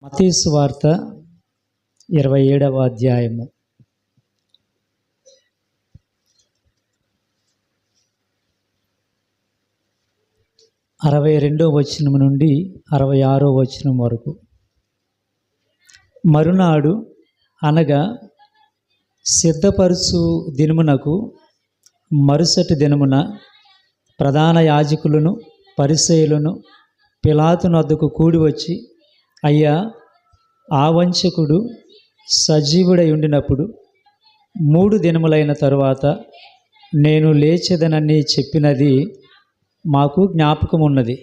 మత్తయి సువార్త 27వ అధ్యాయము 62వ వచనం నుండి 66వ వచనం వరకు. మరునాడు అనగా సిద్ధపరుచు దినమునకు మరుసటి దినమున ప్రధాన యాజకులను పరిసయ్యులను పిలాతు వద్దకు కూడి వచ్చి, అయ్యా, ఆ వంచకుడు సజీవుడై ఉండినప్పుడు 3 దినములైన తరువాత నేను లేచెదనని చెప్పినది మాకు జ్ఞాపకం ఉన్నది.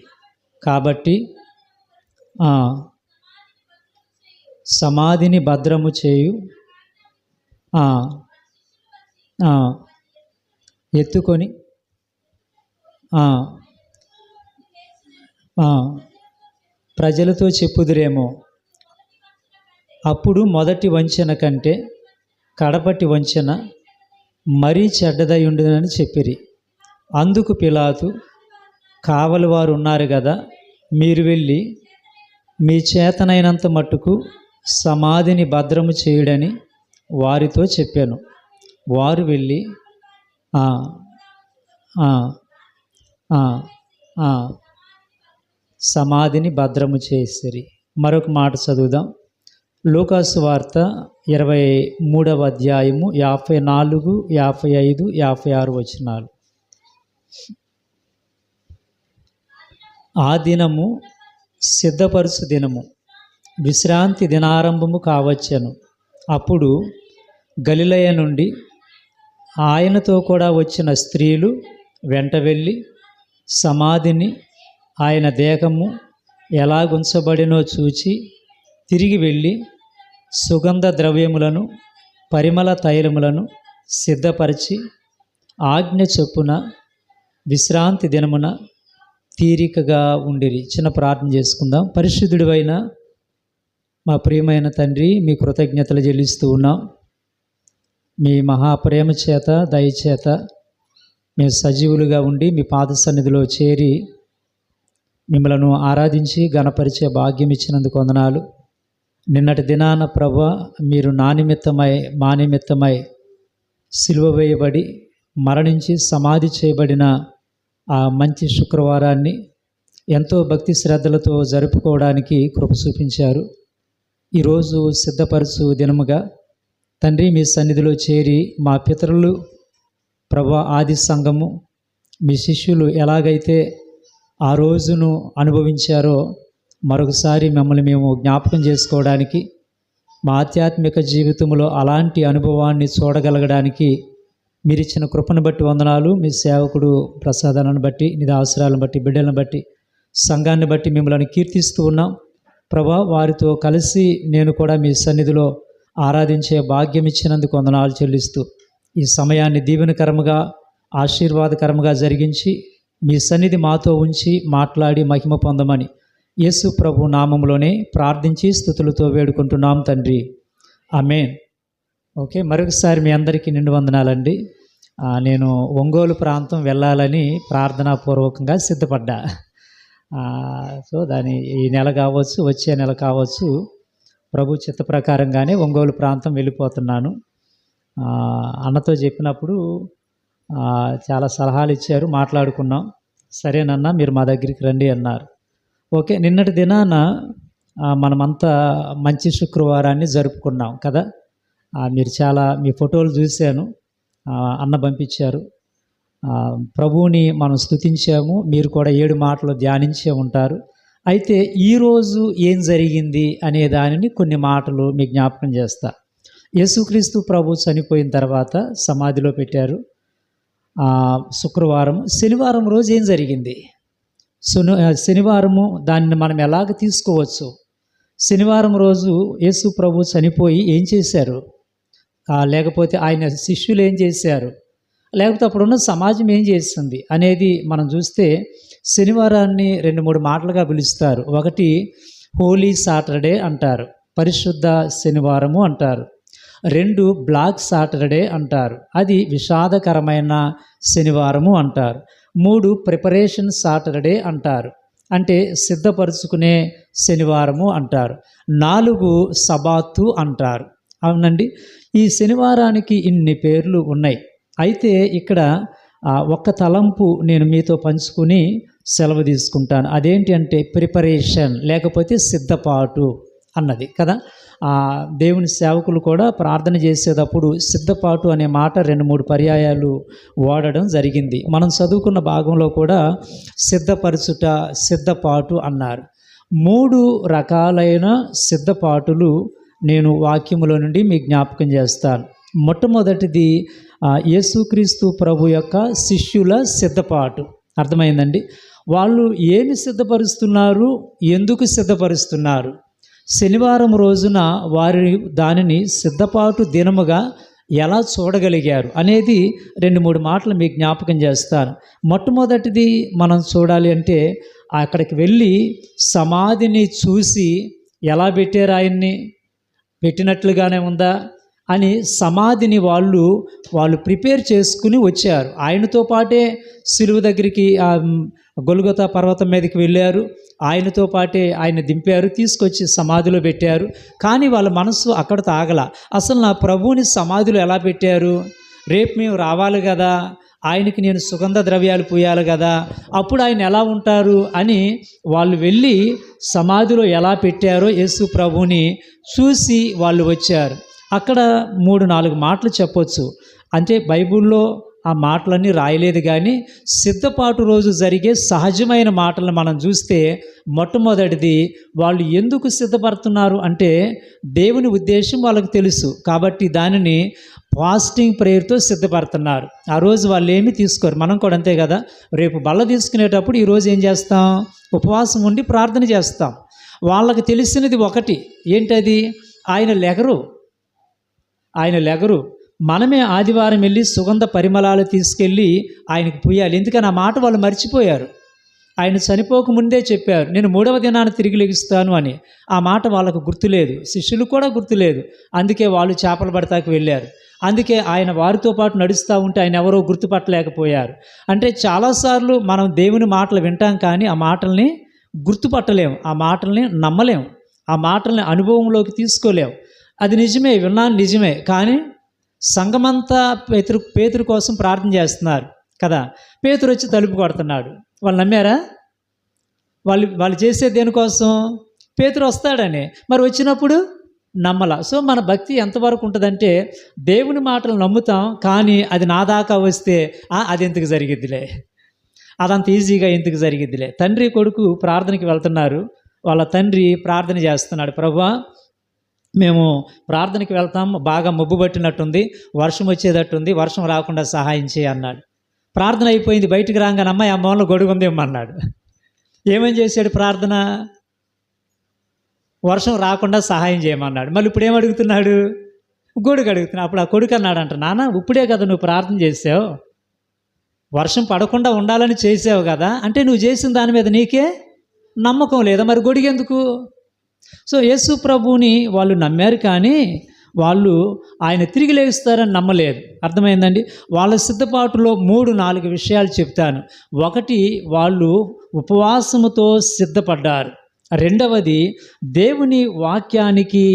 కాబట్టి సమాధిని భద్రము చేయు, ఎత్తుకొని ప్రజలతో చెప్పుదురేమో, అప్పుడు మొదటి వంచన కంటే కడపటి వంచన మరీ చెడ్డదై ఉండునని చెప్పిరి. అందుకు పిలాతు, కావలి వారు ఉన్నారు కదా, మీరు వెళ్ళి మీ చేతనైనంత మట్టుకు సమాధిని భద్రము చేయుడని వారితో చెప్పాను. వారు వెళ్ళి సమాధిని భద్రము చేసిరి. మరొక మాట చదువుదాం. లూకాసు వార్త 23వ అధ్యాయము 54, 55, 56 వచనాలు. ఆ దినము సిద్ధపరుచు దినము, విశ్రాంతి దినారంభము కావచ్చెను. అప్పుడు గలిలయ నుండి ఆయనతో కూడా వచ్చిన స్త్రీలు వెంట వెళ్ళి సమాధిని ఆయన దేహము ఎలాగుంచబడినో చూచి తిరిగి వెళ్ళి సుగంధ ద్రవ్యములను పరిమళ తైలములను సిద్ధపరిచి ఆజ్ఞ చొప్పున విశ్రాంతి దినమున తీరికగా ఉండిరి. చిన్న ప్రార్థన చేసుకుందాం. పరిశుద్ధుడివైన మా ప్రియమైన తండ్రి, మీ కృతజ్ఞతలు చెల్లిస్తూ ఉన్నాం. మీ మహాప్రేమ చేత దయచేత మేము సజీవులుగా ఉండి మీ పాద సన్నిధిలో చేరి మిమ్మలను ఆరాధించి గణపరిచే భాగ్యం ఇచ్చినందుకు వందనాలు. నిన్నటి దినాన ప్రభువా, మీరు నా నిమిత్తమై మా నిమిత్తమై సిలువ వేయబడి మరణించి సమాధి చేయబడిన ఆ మంచి శుక్రవారాన్ని ఎంతో భక్తి శ్రద్ధలతో జరుపుకోవడానికి కృప చూపించారు. ఈరోజు సిద్ధపరచు దినముగా తండ్రి మీ సన్నిధిలో చేరి మా పితరులు ప్రభువా, ఆది సంఘము మీ శిష్యులు ఎలాగైతే ఆ రోజును అనుభవించారో మరొకసారి మిమ్మల్ని మేము జ్ఞాపకం చేసుకోవడానికి, మా ఆధ్యాత్మిక జీవితంలో అలాంటి అనుభవాన్ని చూడగలగడానికి మీరు ఇచ్చిన కృపను బట్టి వందనాలు. మీ సేవకుడు ప్రసాదాలను బట్టి, నిధి అవసరాలను బట్టి, బిడ్డలను బట్టి, సంఘాన్ని బట్టి మిమ్మల్ని కీర్తిస్తూ ఉన్నాం ప్రభా. వారితో కలిసి నేను కూడా మీ సన్నిధిలో ఆరాధించే భాగ్యం ఇచ్చినందుకు వందనాలు చెల్లిస్తూ ఈ సమయాన్ని దీవెనకరముగా ఆశీర్వాదకరముగా జరిగించి మీ సన్నిధి మాతో ఉంచి మాట్లాడి మహిమ పొందమని యేసు ప్రభు నామములోనే ప్రార్థించి స్థుతులతో వేడుకుంటున్నాం తండ్రి, ఆమేన్. ఓకే, మరొకసారి మీ అందరికీ నిండు వందనాలండి. నేను ఒంగోలు ప్రాంతం వెళ్ళాలని ప్రార్థనాపూర్వకంగా సిద్ధపడ్డా. సో దాని ఈ నెల కావచ్చు, వచ్చే నెల కావచ్చు, ప్రభు చిత్త ప్రకారంగానే ఒంగోలు ప్రాంతం వెళ్ళిపోతున్నాను. అన్నతో చెప్పినప్పుడు చాలా సలహాలు ఇచ్చారు, మాట్లాడుకున్నాం. సరేనన్నా, మీరు మా దగ్గరికి రండి అన్నారు. ఓకే, నిన్నటి దినాన మనమంతా మంచి శుక్రవారాన్ని జరుపుకున్నాం కదా. మీరు చాలా మీ ఫోటోలు చూశాను, అన్న పంపించారు. ప్రభువుని మనం స్తుతించాము, మీరు కూడా 7 మాటలు ధ్యానించే ఉంటారు. అయితే ఈరోజు ఏం జరిగింది అనే దానిని కొన్ని మాటలు మీ జ్ఞాపకం చేస్తా. యేసుక్రీస్తు ప్రభు చనిపోయిన తర్వాత సమాధిలో పెట్టారు. శుక్రవారం, శనివారం రోజు ఏం జరిగింది? శనివారము దాన్ని మనం ఎలాగ తీసుకోవచ్చు? శనివారం రోజు యేసు ప్రభు చనిపోయి ఏం చేశారు, లేకపోతే ఆయన శిష్యులు ఏం చేశారు, లేకపోతే అప్పుడున్న సమాజం ఏం చేస్తుంది అనేది మనం చూస్తే శనివారాన్ని 2-3 మాటలుగా పిలుస్తారు. ఒకటి హోలీ సాటర్డే అంటారు, పరిశుద్ధ శనివారము అంటారు. 2 బ్లాక్ సాటర్డే అంటారు, అది విషాదకరమైన శనివారము అంటారు. 3 ప్రిపరేషన్ సాటర్డే అంటారు, అంటే సిద్ధపరుచుకునే శనివారము అంటారు. 4 సబాతు అంటారు. అవునండి, ఈ శనివారానికి ఇన్ని పేర్లు ఉన్నాయి. అయితే ఇక్కడ ఒక్క తలంపు నేను మీతో పంచుకుని సెలవు తీసుకుంటాను. అదేంటి అంటే ప్రిపరేషన్, లేకపోతే సిద్ధపాటు అన్నది కదా. దేవుని సేవకులు కూడా ప్రార్థన చేసేటప్పుడు సిద్ధపాటు అనే మాట 2-3 పర్యాయాలు వాడడం జరిగింది. మనం చదువుకున్న భాగంలో కూడా సిద్ధపరచుట, సిద్ధపాటు అన్నారు. 3 రకాలైన సిద్ధపాటులు నేను వాక్యములో నుండి మీకు జ్ఞాపకం చేస్తాను. మొట్టమొదటిది యేసుక్రీస్తు ప్రభు యొక్క శిష్యుల సిద్ధపాటు. అర్థమైందండి? వాళ్ళు ఏమి సిద్ధపరుస్తున్నారు, ఎందుకు సిద్ధపరుస్తున్నారు, శనివారం రోజున వారి దానిని సిద్ధపాటు దినముగా ఎలా చూడగలిగారు అనేది 2-3 మాటలు మీకు జ్ఞాపకం చేస్తాను. మొట్టమొదటిది మనం చూడాలి అంటే అక్కడికి వెళ్ళి సమాధిని చూసి ఎలా పెట్టారు, ఆయన్ని పెట్టినట్లుగానే ఉందా అని సమాధిని వాళ్ళు ప్రిపేర్ చేసుకుని వచ్చారు. ఆయనతో పాటే సిలువ దగ్గరికి గొల్గొతా పర్వతం మీదకి వెళ్ళారు. ఆయనతో పాటే ఆయన దింపారు, తీసుకొచ్చి సమాధిలో పెట్టారు. కానీ వాళ్ళ మనసు అక్కడితో ఆగల. అసలు నా ప్రభువుని సమాధిలో ఎలా పెట్టారు, రేపు మేము రావాలి కదా, ఆయనకి నేను సుగంధ ద్రవ్యాలు పూయాలి కదా, అప్పుడు ఆయన ఎలా ఉంటారు అని వాళ్ళు వెళ్ళి సమాధిలో ఎలా పెట్టారో యేసు ప్రభువుని చూసి వాళ్ళు వచ్చారు. అక్కడ 3-4 మాటలు చెప్పొచ్చు. అంటే బైబిల్లో ఆ మాటలన్నీ రాయలేదు, కానీ సిద్ధపాటు రోజు జరిగే సహజమైన మాటలను మనం చూస్తే మొట్టమొదటిది, వాళ్ళు ఎందుకు సిద్ధపడుతున్నారు అంటే దేవుని ఉద్దేశం వాళ్ళకు తెలుసు కాబట్టి దానిని ఫాస్టింగ్ ప్రేయర్తో సిద్ధపడుతున్నారు. ఆ రోజు వాళ్ళు ఏమీ తీసుకోరు. మనం కూడా అంతే కదా. రేపు బల్ల తీసుకునేటప్పుడు ఈరోజు ఏం చేస్తాం, ఉపవాసం ఉండి ప్రార్థన చేస్తాం. వాళ్ళకి తెలిసినది ఒకటి, ఏంటది, ఆయన లెగరు. మనమే ఆదివారం వెళ్ళి సుగంధ పరిమళాలు తీసుకెళ్ళి ఆయనకు పూయాలి. ఎందుకని ఆ మాట వాళ్ళు మర్చిపోయారు. ఆయన చనిపోకముందే చెప్పారు, నేను 3వ దినాన్ని తిరిగి లెగుస్తాను అని. ఆ మాట వాళ్ళకు గుర్తులేదు, శిష్యులు కూడా గుర్తులేదు. అందుకే వాళ్ళు చేపల పడతాకు వెళ్ళారు. అందుకే ఆయన వారితో పాటు నడుస్తూ ఉంటే ఆయన ఎవరో గుర్తుపట్టలేకపోయారు. అంటే చాలాసార్లు మనం దేవుని మాటలు వింటాం, కానీ ఆ మాటల్ని గుర్తుపట్టలేము, ఆ మాటల్ని నమ్మలేము, ఆ మాటల్ని అనుభవంలోకి తీసుకోలేము. అది నిజమే, విన్నాను నిజమే, కానీ సంఘమంతా పేతురు కోసం ప్రార్థన చేస్తున్నారు కదా. పేతురు వచ్చి తలుపు కొడుతున్నాడు. వాళ్ళు నమ్మారా? వాళ్ళు చేసే దేనికోసం, పేతురు వస్తాడని. మరి వచ్చినప్పుడు నమ్మల. సో మన భక్తి ఎంతవరకు ఉంటుందంటే దేవుని మాటలు నమ్ముతాం, కానీ అది నా దాకా వస్తే అది ఎందుకు జరిగిద్దిలే, అదంత ఈజీగా ఎందుకు జరిగిద్దిలే. తండ్రి కొడుకు ప్రార్థనకి వెళ్తున్నారు. వాళ్ళ తండ్రి ప్రార్థన చేస్తున్నాడు, ప్రభువా మేము ప్రార్థనకి వెళ్తాం, బాగా మబ్బు పట్టినట్టుంది, వర్షం వచ్చేటట్టుంది, వర్షం రాకుండా సహాయం చేయి అన్నాడు. ప్రార్థన అయిపోయింది, బయటికి రాగానే అమ్మాయి ఆ మూలలో గొడుగు ఉందేమన్నాడు. ఏమని చేశాడు ప్రార్థన, వర్షం రాకుండా సహాయం చేయమన్నాడు. మళ్ళీ ఇప్పుడు ఏమడుగుతున్నాడు, గొడుగు అడుగుతున్నాడు. అప్పుడు ఆ కొడుకు అన్నాడంట, నాన్న ఇప్పుడే కదా నువ్వు ప్రార్థన చేసావు, వర్షం పడకుండా ఉండాలని చేసావు కదా, అంటే నువ్వు చేసిన దాని మీద నీకే నమ్మకం లేదా, మరి గొడుగు ఎందుకు? సో యేసు ప్రభువుని వాళ్ళు నమ్మారు, కానీ వాళ్ళు ఆయన తిరిగి లేస్తారని నమ్మలేదు. అర్థమైందండి? వాళ్ళ సిద్ధపాటులో 3-4 విషయాలు చెప్తాను. ఒకటి, వాళ్ళు ఉపవాసముతో సిద్ధపడ్డారు. రెండవది, దేవుని వాక్యానికి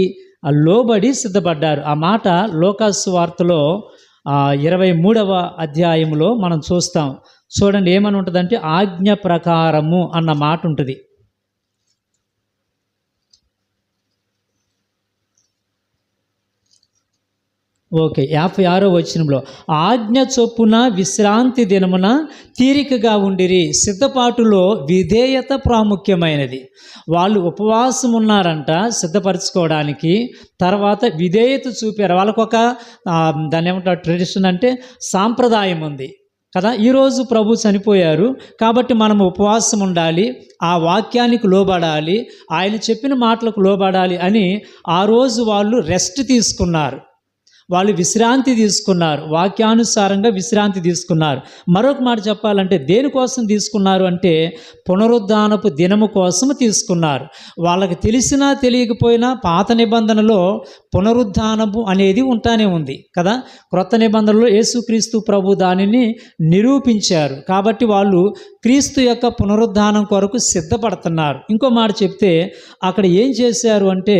లోబడి సిద్ధపడ్డారు. ఆ మాట లోకాసు వార్తలో 23వ అధ్యాయంలో మనం చూస్తాం. చూడండి ఏమని ఉంటుందంటే ఆజ్ఞ ప్రకారము అన్న మాట ఉంటుంది. ఓకే, 56వ వచనంలో, ఆజ్ఞ చొప్పున విశ్రాంతి దినమున తీరికగా ఉండిరి. సిద్ధపాటులో విధేయత ప్రాముఖ్యమైనది. వాళ్ళు ఉపవాసం ఉన్నారంట సిద్ధపరచుకోవడానికి, తర్వాత విధేయత చూపారు. వాళ్ళకొక దాన్ని ఏమంటారు, ట్రెడిషన్ అంటే సాంప్రదాయం ఉంది కదా. ఈరోజు ప్రభు చనిపోయారు కాబట్టి మనం ఉపవాసం ఉండాలి, ఆ వాక్యానికి లోబడాలి, ఆయన చెప్పిన మాటలకు లోబడాలి అని ఆ రోజు వాళ్ళు రెస్ట్ తీసుకున్నారు. వాళ్ళు విశ్రాంతి తీసుకున్నారు, వాక్యానుసారంగా విశ్రాంతి తీసుకున్నారు. మరొక మాట చెప్పాలంటే దేనికోసం తీసుకున్నారు అంటే పునరుద్ధానపు దినము కోసం తీసుకున్నారు. వాళ్ళకి తెలిసినా తెలియకపోయినా పాత నిబంధనలో పునరుద్ధానము అనేది ఉంటానే ఉంది కదా. క్రొత్త నిబంధనలో యేసుక్రీస్తు ప్రభు దానిని నిరూపించారు. కాబట్టి వాళ్ళు క్రీస్తు యొక్క పునరుద్ధానం కొరకు సిద్ధపడుతున్నారు. ఇంకో మాట చెప్తే అక్కడ ఏం చేశారు అంటే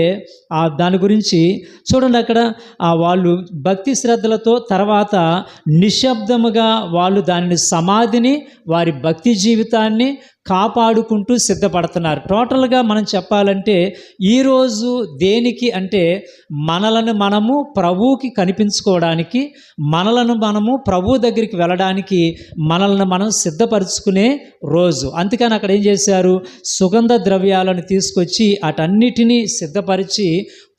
దాని గురించి చూడండి. అక్కడ వాళ్ళు భక్తి శ్రద్ధలతో తర్వాత నిశ్శబ్దముగా వాళ్ళు దానిని సమాధిని వారి భక్తి జీవితాన్ని కాపాడుకుంటూ సిద్ధపడుతున్నారు. టోటల్గా మనం చెప్పాలంటే ఈరోజు దేనికి అంటే మనలను మనము ప్రభువుకి కనిపించుకోవడానికి, మనలను మనము ప్రభు దగ్గరికి వెళ్ళడానికి మనల్ని మనం సిద్ధపరచుకునే రోజు. అందుకని అక్కడ ఏం చేశారు, సుగంధ ద్రవ్యాలను తీసుకొచ్చి అటన్నిటినీ సిద్ధపరిచి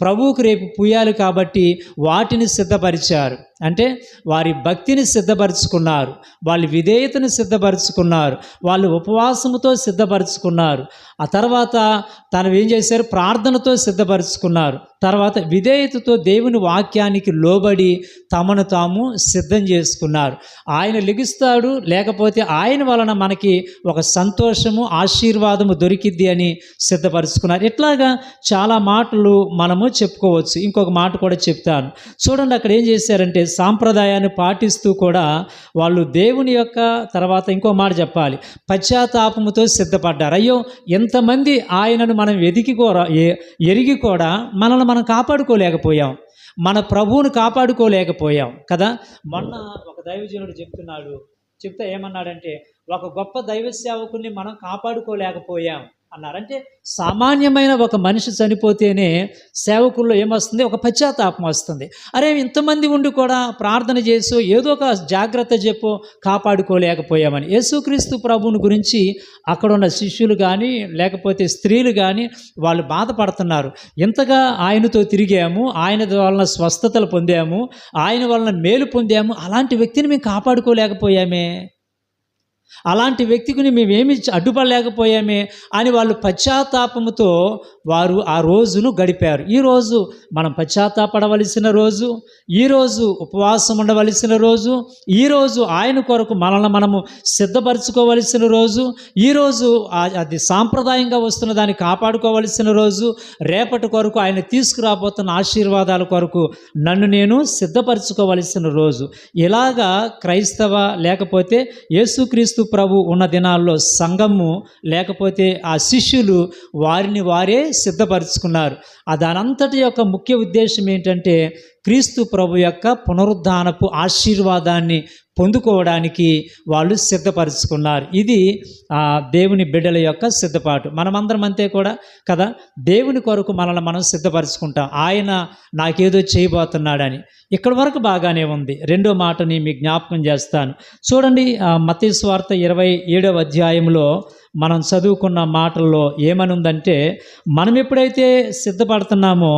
ప్రభువుకు రేపు పూయాలి కాబట్టి వాటిని సిద్ధపరిచారు. అంటే వారి భక్తిని సిద్ధపరచుకున్నారు, వాళ్ళ విధేయతను సిద్ధపరచుకున్నారు, వాళ్ళు ఉపవాసముతో సిద్ధపరచుకున్నారు. ఆ తర్వాత తను ఏం చేశారు, ప్రార్థనతో సిద్ధపరచుకున్నారు. తర్వాత విధేయతతో దేవుని వాక్యానికి లోబడి తమను తాము సిద్ధం చేసుకున్నారు. ఆయన లెగిస్తాడు, లేకపోతే ఆయన వలన మనకి ఒక సంతోషము ఆశీర్వాదము దొరికిద్ది అని సిద్ధపరచుకున్నారు. ఇట్లాగా చాలా మాటలు మనము చెప్పుకోవచ్చు. ఇంకొక మాట కూడా చెప్తాను చూడండి. అక్కడ ఏం చేశారంటే సాంప్రదాయాన్ని పాటిస్తూ కూడా వాళ్ళు దేవుని యొక్క తర్వాత ఇంకో మాట చెప్పాలి, పశ్చాత్తాపముతో సిద్ధపడ్డారు. అయ్యో ఎంతమంది ఆయనను మనం ఎరిగి కూడా మనల్ని మనం కాపాడుకోలేకపోయాం, మన ప్రభువును కాపాడుకోలేకపోయాం కదా. మొన్న ఒక దైవజనుడు చెప్తే ఏమన్నాడంటే ఒక గొప్ప దైవ సేవకుని మనం కాపాడుకోలేకపోయాం అన్నారంటే సామాన్యమైన ఒక మనిషి చనిపోతేనే సేవకుల్లో ఏమొస్తుంది, ఒక పశ్చాత్తాపం వస్తుంది. అరే ఇంతమంది ఉండి కూడా ప్రార్థన చేసి ఏదో ఒక జాగ్రత్త చెప్పు కాపాడుకోలేకపోయామని. యేసుక్రీస్తు ప్రభువుని గురించి అక్కడ ఉన్న శిష్యులు కానీ లేకపోతే స్త్రీలు కానీ వాళ్ళు బాధపడుతున్నారు. ఇంతగా ఆయనతో తిరిగాము, ఆయన వలన స్వస్థతలు పొందాము, ఆయన వలన మేలు పొందాము, అలాంటి వ్యక్తిని మేము కాపాడుకోలేకపోయామే, అలాంటి వ్యక్తికి మేమేమి అడ్డుపడలేకపోయామే అని వాళ్ళు పశ్చాత్తాపముతో వారు ఆ రోజును గడిపారు. ఈరోజు మనం పశ్చాత్తాపడవలసిన రోజు, ఈరోజు ఉపవాసం ఉండవలసిన రోజు, ఈరోజు ఆయన కొరకు మనల్ని మనము సిద్ధపరచుకోవలసిన రోజు, ఈరోజు అది సాంప్రదాయంగా వస్తున్న దాన్ని కాపాడుకోవలసిన రోజు, రేపటి కొరకు ఆయన తీసుకురాబోతున్న ఆశీర్వాదాల కొరకు నన్ను నేను సిద్ధపరచుకోవలసిన రోజు. ఇలాగా క్రైస్తవ లేకపోతే యేసుక్రీస్తు ప్రభు ఉన్న దినాల్లో సంఘము లేకపోతే ఆ శిష్యులు వారిని వారే సిద్ధపరచుకున్నారు. దానంతటి యొక్క ముఖ్య ఉద్దేశం ఏంటంటే క్రీస్తు ప్రభు యొక్క పునరుద్ధానపు ఆశీర్వాదాన్ని పొందుకోవడానికి వాళ్ళు సిద్ధపరచుకున్నారు. ఇది దేవుని బిడ్డల యొక్క సిద్ధపాటు. మనమందరం అంతే కూడా కదా, దేవుని కొరకు మనల్ని మనం సిద్ధపరచుకుంటాం. ఆయన నాకేదో చేయబోతున్నాడని. ఇక్కడి వరకు బాగానే ఉంది. రెండో మాటని మీకు జ్ఞాపకం చేస్తాను చూడండి. మత్తయి సువార్త 27వ అధ్యాయంలో మనం చదువుకున్న మాటల్లో ఏమనుందంటే మనం ఎప్పుడైతే సిద్ధపడుతున్నామో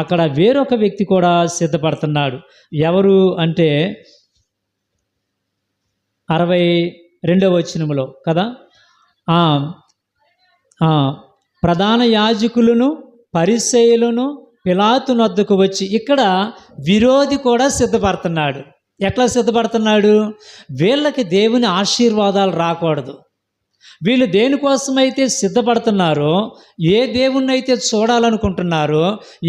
అక్కడ వేరొక వ్యక్తి కూడా సిద్ధపడుతున్నాడు. ఎవరు అంటే 62వ వచనములో కదా, ప్రధాన యాజకులను పరిసయ్యులను పిలాతు వద్దకు వచ్చి, ఇక్కడ విరోధి కూడా సిద్ధపడుతున్నాడు. ఎట్లా సిద్ధపడుతున్నాడు, వీళ్ళకి దేవుని ఆశీర్వాదాలు రాకూడదు, వీళ్ళు దేనికోసమైతే సిద్ధపడుతున్నారో, ఏ దేవుణ్ణి అయితే చూడాలనుకుంటున్నారో,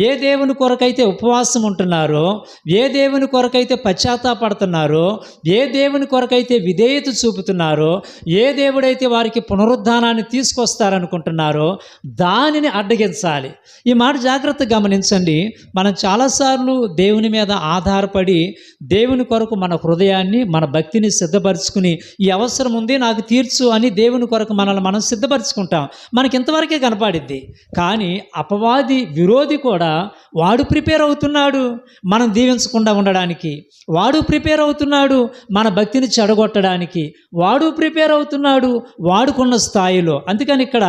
ఏ దేవుని కొరకైతే ఉపవాసం ఉంటున్నారో, ఏ దేవుని కొరకైతే పశ్చాత్తాపడుతున్నారో, ఏ దేవుని కొరకైతే విధేయత చూపుతున్నారో, ఏ దేవుడైతే వారికి పునరుద్ధానాన్ని తీసుకొస్తారనుకుంటున్నారో దానిని అడ్డగించాలి. ఈ మాట జాగ్రత్తగా గమనించండి. మనం చాలాసార్లు దేవుని మీద ఆధారపడి దేవుని కొరకు మన హృదయాన్ని మన భక్తిని సిద్ధపరచుకుని ఈ అవసరం ఉంది నాకు తీర్చు అని దేవుని కొరకు మనల్ని మనం సిద్ధపరచుకుంటాం. మనకి ఇంతవరకే కనపడిద్ది. కానీ అపవాది విరోధి కూడా వాడు ప్రిపేర్ అవుతున్నాడు మనం దీవించకుండా ఉండడానికి, వాడు ప్రిపేర్ అవుతున్నాడు మన భక్తిని చెడగొట్టడానికి, వాడు ప్రిపేర్ అవుతున్నాడు వాడుకున్న స్థాయిలో. అందుకని ఇక్కడ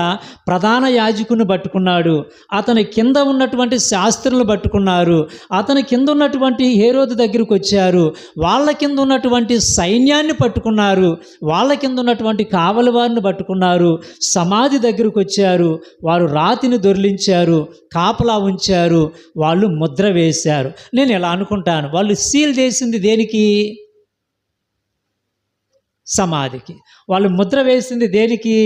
ప్రధాన యాజకుని పట్టుకున్నాడు, అతని కింద ఉన్నటువంటి శాస్త్రులను పట్టుకున్నారు, అతని కింద ఉన్నటువంటి హేరోదు దగ్గరికి వచ్చారు, వాళ్ళ కింద ఉన్నటువంటి సైన్యాన్ని పట్టుకున్నారు, వాళ్ళ కింద ఉన్నటువంటి కావలి వారిని పట్టుకున్నారు, సమాధి దగ్గరకు వచ్చారు, వారు రాతిని దొర్లించారు, కాపలా ఉంచారు, వాళ్ళు ముద్ర వేశారు. నేను ఇలా అనుకుంటాను, వాళ్ళు సీల్ చేసింది దేనికి? సమాధికి. వాళ్ళు ముద్ర వేసింది దేనికి?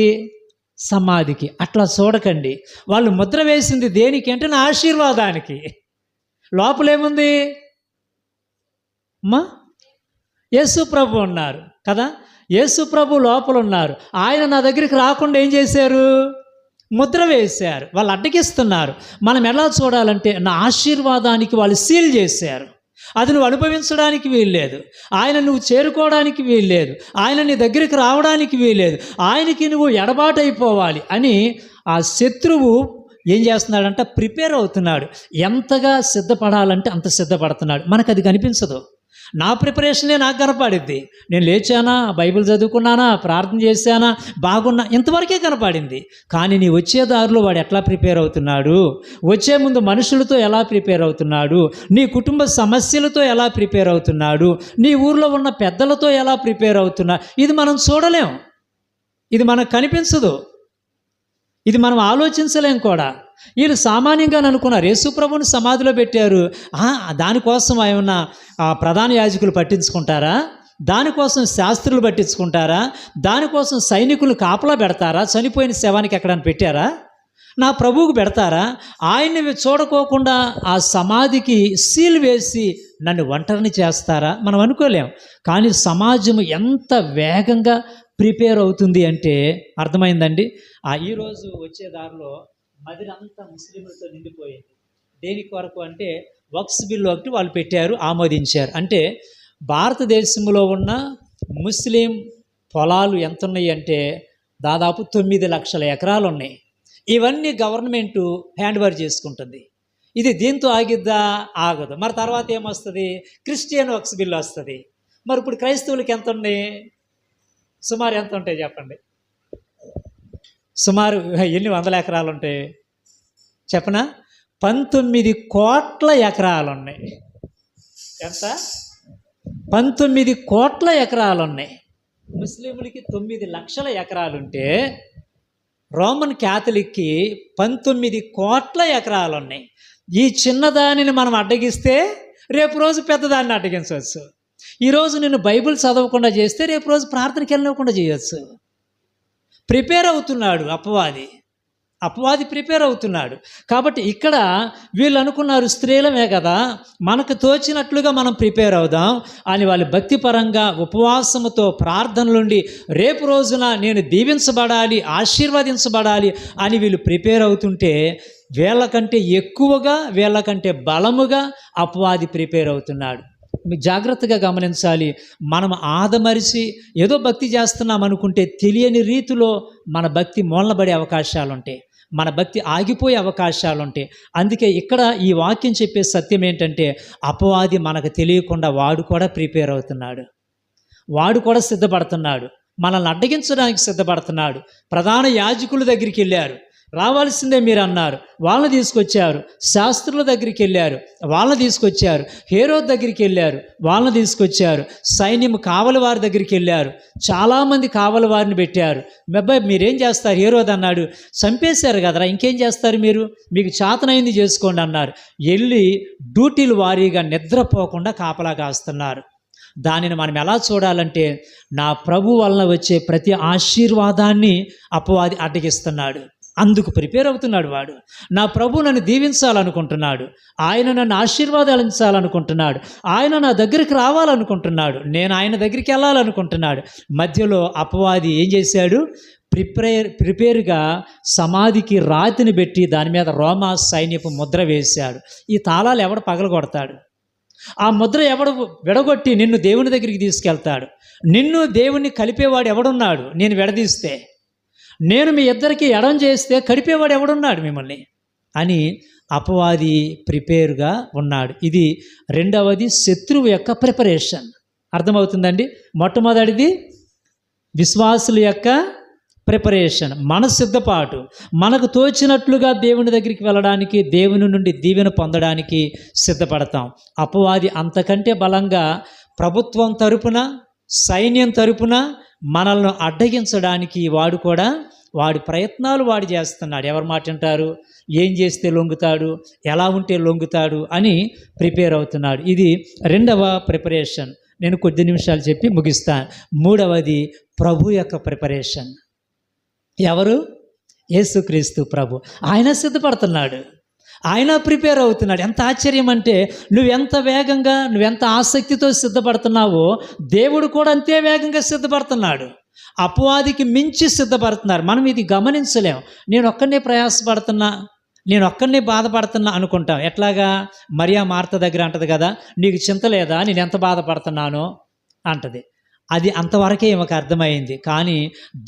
సమాధికి. అట్లా చూడకండి. వాళ్ళు ముద్ర వేసింది దేనికి అంటే నా ఆశీర్వాదానికి. లోపలేముంది అమ్మా? యేసు ప్రభు ఉన్నారు కదా, యేసు ప్రభు లోపల ఉన్నారు. ఆయన నా దగ్గరికి రాకుండా ఏం చేశారు? ముద్ర వేశారు. వాళ్ళు అడ్డగిస్తున్నారు. మనం ఎలా చూడాలంటే నా ఆశీర్వాదానికి వాళ్ళు సీల్ చేశారు. అది నువ్వు అనుభవించడానికి వీల్లేదు, ఆయన నువ్వు చేరుకోవడానికి వీల్లేదు, ఆయన నీ దగ్గరికి రావడానికి వీల్లేదు, ఆయనకి నువ్వు ఎడబాటైపోవాలి అని ఆ శత్రువు ఏం చేస్తున్నాడంటే ప్రిపేర్ అవుతున్నాడు. ఎంతగా సిద్ధపడాలంటే అంత సిద్ధపడుతున్నాడు. మనకు అది కనిపించదు. నా ప్రిపరేషనే నాకు కనపడిద్ది. నేను లేచానా, బైబిల్ చదువుకున్నానా, ప్రార్థన చేశానా, బాగున్నా, ఇంతవరకే కనపడింది. కానీ నీ వచ్చే దారిలో వాడు ఎట్లా ప్రిపేర్ అవుతున్నాడు, వచ్చే ముందు మనుషులతో ఎలా ప్రిపేర్ అవుతున్నాడు, నీ కుటుంబ సమస్యలతో ఎలా ప్రిపేర్ అవుతున్నాడు, నీ ఊర్లో ఉన్న పెద్దలతో ఎలా ప్రిపేర్ అవుతున్నాడు, ఇది మనం చూడలేం, ఇది మనకు కనిపించదు, ఇది మనం ఆలోచించలేం కూడా. వీళ్ళు సామాన్యంగా అనుకున్నారు, యేసుప్రభుని సమాధిలో పెట్టారు, దానికోసం ఏమన్నా ప్రధాన యాజకులు పట్టించుకుంటారా, దానికోసం శాస్త్రులు పట్టించుకుంటారా, దానికోసం సైనికులు కాపలా పెడతారా, చనిపోయిన శవానికి ఎక్కడని పెట్టారా, నా ప్రభువుకు పెడతారా? ఆయన్ని చూడకోకుండా ఆ సమాధికి సీల్ వేసి నన్ను ఒంటరిని చేస్తారా? మనం అనుకోలేం. కానీ సమాజం ఎంత వేగంగా ప్రిపేర్ అవుతుంది అంటే అర్థమైందండి. ఈరోజు వచ్చే దారిలో మదిరంతా ముస్లింలతో నిండిపోయింది. దేని కొరకు అంటే వక్స్ బిల్ ఒకటి వాళ్ళు పెట్టారు, ఆమోదించారు. అంటే భారతదేశంలో ఉన్న ముస్లిం పొలాలు ఎంత ఉన్నాయి అంటే దాదాపు 9 లక్షల ఎకరాలు ఉన్నాయి. ఇవన్నీ గవర్నమెంటు హ్యాండ్ ఓవర్ చేసుకుంటుంది. ఇది దీంతో ఆగిద్దా? ఆగదు. మరి తర్వాత ఏమొస్తుంది? క్రిస్టియన్ వక్స్ బిల్ వస్తుంది. మరి ఇప్పుడు క్రైస్తవులకి ఎంత ఉన్నాయి? సుమారు ఎంత ఉంటాయి చెప్పండి? సుమారు ఎన్ని వందల ఎకరాలు ఉంటాయి చెప్పనా? 19 కోట్ల ఎకరాలు ఉన్నాయి. ఎంత? 19 కోట్ల ఎకరాలు ఉన్నాయి. ముస్లింలకి 9 లక్షల ఎకరాలు ఉంటే రోమన్ క్యాథలిక్కి 19 కోట్ల ఎకరాలు ఉన్నాయి. ఈ చిన్నదానిని మనం అడ్డగిస్తే రేపు రోజు పెద్దదాన్ని అడ్డగించవచ్చు. ఈరోజు నేను బైబిల్ చదవకుండా చేస్తే రేపు రోజు ప్రార్థనకి వెళ్ళకుండా చేయొచ్చు. ప్రిపేర్ అవుతున్నాడు అపవాది ప్రిపేర్ అవుతున్నాడు. కాబట్టి ఇక్కడ వీళ్ళు అనుకున్నారు, స్త్రీలమే కదా, మనకు తోచినట్లుగా మనం ప్రిపేర్ అవుదాం అని వాళ్ళు భక్తిపరంగా ఉపవాసముతో ప్రార్థనలుండి రేపు రోజున నేను దీవించబడాలి, ఆశీర్వదించబడాలి అని వీళ్ళు ప్రిపేర్ అవుతుంటే వీళ్ళకంటే ఎక్కువగా, వీళ్ళకంటే బలముగా అపవాది ప్రిపేర్ అవుతున్నాడు. మీకు జాగ్రత్తగా గమనించాలి. మనం ఆదమరిచి ఏదో భక్తి చేస్తున్నాం అనుకుంటే తెలియని రీతిలో మన భక్తి మూలబడే అవకాశాలు ఉంటాయి, మన భక్తి ఆగిపోయే అవకాశాలు ఉంటాయి. అందుకే ఇక్కడ ఈ వాక్యం చెప్పే సత్యం ఏంటంటే అపవాది మనకు తెలియకుండా వాడు కూడా ప్రిపేర్ అవుతున్నాడు, వాడు కూడా సిద్ధపడుతున్నాడు, మనల్ని అడ్డగించడానికి సిద్ధపడుతున్నాడు. ప్రధాన యాజకుల దగ్గరికి వెళ్ళారు, రావాల్సిందే మీరు అన్నారు, వాళ్ళని తీసుకొచ్చారు. శాస్త్రుల దగ్గరికి వెళ్ళారు, వాళ్ళని తీసుకొచ్చారు. హేరోద్ దగ్గరికి వెళ్ళారు, వాళ్ళని తీసుకొచ్చారు. సైన్యం కావలి వారి దగ్గరికి వెళ్ళారు, చాలామంది కావలి వారిని పెట్టారు. అబ్బాయి మీరేం చేస్తారు? హేరోద్ అన్నాడు, చంపేశారు కదరా, ఇంకేం చేస్తారు మీరు, మీకు చేతనైంది చేసుకోండి అన్నారు. వెళ్ళి డ్యూటీలు వారీగా నిద్రపోకుండా కాపలా కాస్తున్నారు. దానిని మనం ఎలా చూడాలంటే నా ప్రభు వలన వచ్చే ప్రతి ఆశీర్వాదాన్ని అపవాది అడ్డగిస్తున్నాడు. అందుకు ప్రిపేర్ అవుతున్నాడు వాడు. నా ప్రభు నన్ను దీవించాలనుకుంటున్నాడు, ఆయన నన్ను ఆశీర్వాదాలించాలనుకుంటున్నాడు, ఆయన నా దగ్గరికి రావాలనుకుంటున్నాడు, నేను ఆయన దగ్గరికి వెళ్ళాలనుకుంటున్నాడు. మధ్యలో అపవాది ఏం చేశాడు? ప్రిపేర్గా సమాధికి రాతిని పెట్టి దాని మీద రోమా సైన్యపు ముద్ర వేశాడు. ఈ తాళాలు ఎవడు పగలగొడతాడు? ఆ ముద్ర ఎవడు విడగొట్టి నిన్ను దేవుని దగ్గరికి తీసుకెళ్తాడు? నిన్ను దేవుణ్ణి కలిపేవాడు ఎవడున్నాడు? నేను విడదీస్తే, నేను మీ ఇద్దరికి ఎడం చేస్తే కడిపేవాడు ఎవడున్నాడు మిమ్మల్ని అని అపవాది ప్రిపేర్గా ఉన్నాడు. ఇది రెండవది, శత్రువు యొక్క ప్రిపరేషన్. అర్థమవుతుందండి? మొట్టమొదటిది విశ్వాసుల యొక్క ప్రిపరేషన్, మన సిద్ధపాటు, మనకు తోచినట్లుగా దేవుని దగ్గరికి వెళ్ళడానికి, దేవుని నుండి దీవెన పొందడానికి సిద్ధపడతాం. అపవాది అంతకంటే బలంగా ప్రభుత్వం తరపున, సైన్యం తరపున మనల్ని అడ్డగించడానికి వాడు కూడా వాడి ప్రయత్నాలు వాడు చేస్తున్నాడు. ఎవరి మాట వింటారు, ఏం చేస్తే లొంగుతాడు, ఎలా ఉంటే లొంగుతాడు అని ప్రిపేర్ అవుతున్నాడు. ఇది రెండవ ప్రిపరేషన్. నేను కొద్ది నిమిషాలు చెప్పి ముగిస్తాను. మూడవది ప్రభు యొక్క ప్రిపరేషన్. ఎవరు? యేసుక్రీస్తు ప్రభు. ఆయన సిద్ధపడుతున్నాడు, ఆయన ప్రిపేర్ అవుతున్నాడు. ఎంత ఆశ్చర్యం అంటే, నువ్వెంత వేగంగా, నువ్వెంత ఆసక్తితో సిద్ధపడుతున్నావో దేవుడు కూడా అంతే వేగంగా సిద్ధపడుతున్నాడు. అపవాదికి మించి సిద్ధపడుతున్నారు. మనం ఇది గమనించలేం. నేను ఒక్కనే ప్రయాసపడుతున్నా, నేను ఒక్కనే బాధపడుతున్నా అనుకుంటాం. ఎట్లాగా? మరియా మార్త దగ్గర అంటది కదా, నీకు చింత లేదా, నేను ఎంత బాధపడుతున్నానో అంటది. అది అంతవరకే ఈమెకు అర్థమైంది. కానీ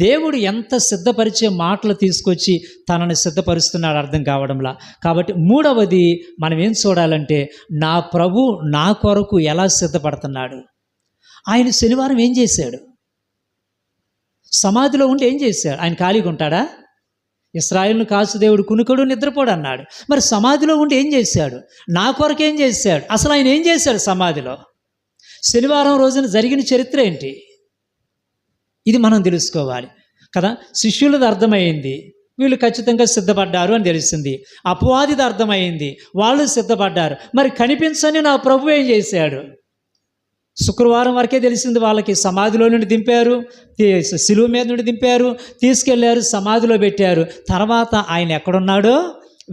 దేవుడు ఎంత సిద్ధపరిచే మాటలు తీసుకొచ్చి తనని సిద్ధపరుస్తున్నాడు అర్థం కావడంలా. కాబట్టి మూడవది మనం ఏం చూడాలంటే, నా ప్రభు నా కొరకు ఎలా సిద్ధపడుతున్నాడు. ఆయన శనివారం ఏం చేశాడు? సమాధిలో ఉండి ఏం చేశాడు? ఆయన ఖాళీగా ఉంటాడా? ఇశ్రాయేలును కాసు దేవుడు కునుకడు నిద్రపోడు అన్నాడు. మరి సమాధిలో ఉండి ఏం చేశాడు? నా కొరకు ఏం చేశాడు? అసలు ఆయన ఏం చేశాడు సమాధిలో? శనివారం రోజున జరిగిన చరిత్ర ఏంటి? ఇది మనం తెలుసుకోవాలి కదా. శిష్యులది అర్థమైంది, వీళ్ళు ఖచ్చితంగా సిద్ధపడ్డారు అని తెలిసింది. అపవాదిది అర్థమైంది, వాళ్ళు సిద్ధపడ్డారు. మరి కనిపించని నా ప్రభు ఏం చేశాడు? శుక్రవారం వరకే తెలిసింది వాళ్ళకి. సమాధిలో నుండి దింపారు, శిలువ మీద నుండి దింపారు, తీసుకెళ్లారు, సమాధిలో పెట్టారు. తర్వాత ఆయన ఎక్కడున్నాడో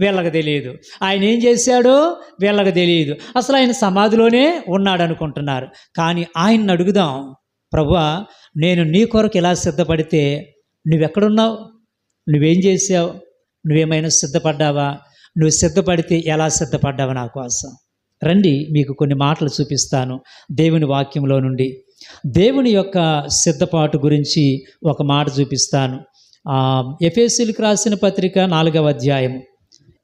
వీళ్ళకి తెలియదు, ఆయన ఏం చేశాడో వీళ్ళకి తెలియదు. అసలు ఆయన సమాధిలోనే ఉన్నాడు అనుకుంటున్నారు. కానీ ఆయన్ని అడుగుదాం, ప్రభువా, నేను నీ కొరకు ఇలా సిద్ధపడితే నువ్వెక్కడున్నావు? నువ్వేం చేసావు? నువ్వేమైనా సిద్ధపడ్డావా? నువ్వు సిద్ధపడితే ఎలా సిద్ధపడ్డావు నా కోసం? రండి, మీకు కొన్ని మాటలు చూపిస్తాను దేవుని వాక్యంలో నుండి. దేవుని యొక్క సిద్ధపాటు గురించి ఒక మాట చూపిస్తాను. ఎఫెసీయులకు రాసిన పత్రిక 4వ అధ్యాయము,